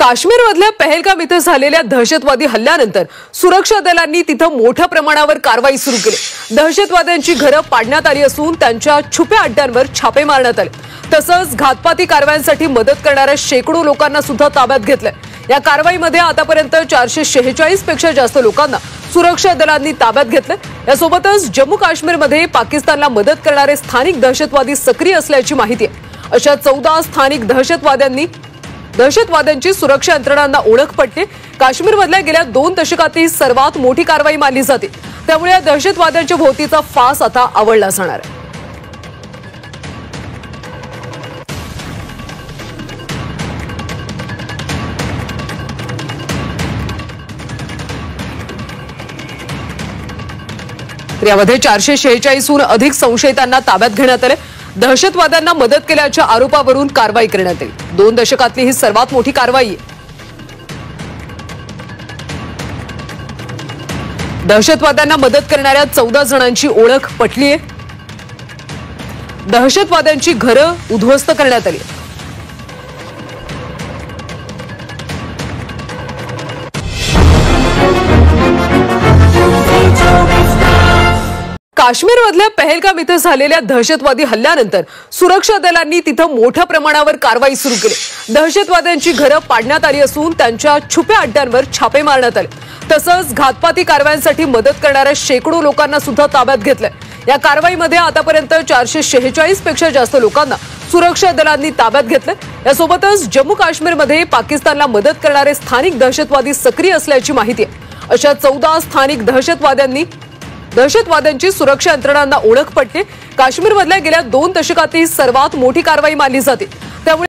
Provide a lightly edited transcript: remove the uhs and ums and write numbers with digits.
काश्मीरमधल्या पहलगाम इथं झालेल्या दहशतवादी हल्ल्यानंतर सुरक्षा दलांनी तिथं मोठ्या प्रमाणावर कारवाई सुरू केली। दहशतवाद्यांची घरं पाडण्यात आली असून त्यांच्या छुप्या अड्ड्यांवर छापे मारण्यात आले। तसंच घातपाती कारवायांसाठी मदत करणाऱ्या शेकडो लोकांना सुद्धा ताब्यात घेतलंय। या कारवाईमध्ये आतापर्यंत 446 पेक्षा जास्त लोकांना सुरक्षा दलांनी ताब्यात घेतलंय। यासोबतच जम्मू काश्मीरमध्ये पाकिस्तानला मदत करणारे स्थानिक दहशतवादी सक्रिय असल्याची माहिती आहे। अशा 14 स्थानिक दहशतवाद्यांची सुरक्षा यंत्रणांना ओळख पटली। काश्मीरमधल्या गेल्या 2 दशकातली सर्वात मोठी कारवाई मानली जाते। त्यामुळे या दहशतवाद्यांच्या भोवतीचा फास आता आवळला जाणार आहे। यामध्ये 446 हून अधिक संशयितांना ताब्यात घेण्यात आले। दहशतवाद्यांना मदत केल्याच्या आरोपावरून कारवाई करण्यात आली। 2 दशकातली ही सर्वात मोठी कारवाई आहे। दहशतवाद्यांना मदत करणाऱ्या 14 जणांची ओळख पटली आहे। दहशतवाद्यांची घरं उद्ध्वस्त करण्यात आली। काश्मीरमधल्या पहलगाम इथं झालेल्या दहशतवादी हल्ल्यानंतर सुरक्षा दलांनी तिथं मोठ्या प्रमाणावर कारवाई सुरू केली। दहशतवाद्यांची घरं पाडण्यात आली असून त्यांच्या छुप्या अड्ड्यांवर छापे मारण्यात आले। तसंच घातपाती कारवायांसाठी मदत करणाऱ्या शेकडो लोकांना सुद्धा ताब्यात घेतलंय। या कारवाईमध्ये आतापर्यंत 446 पेक्षा जास्त लोकांना सुरक्षा दलांनी ताब्यात घेतलंय। यासोबतच जम्मू काश्मीरमध्ये पाकिस्तानला मदत करणारे स्थानिक दहशतवादी सक्रिय असल्याची माहिती आहे। अशा 14 स्थानिक दहशतवाद्यांची सुरक्षा यंत्रणांना ओळख पटली। काश्मीरमधल्या गेल्या 2 दशकातली सर्वात मोठी कारवाई मानली जाते। त्यामुळे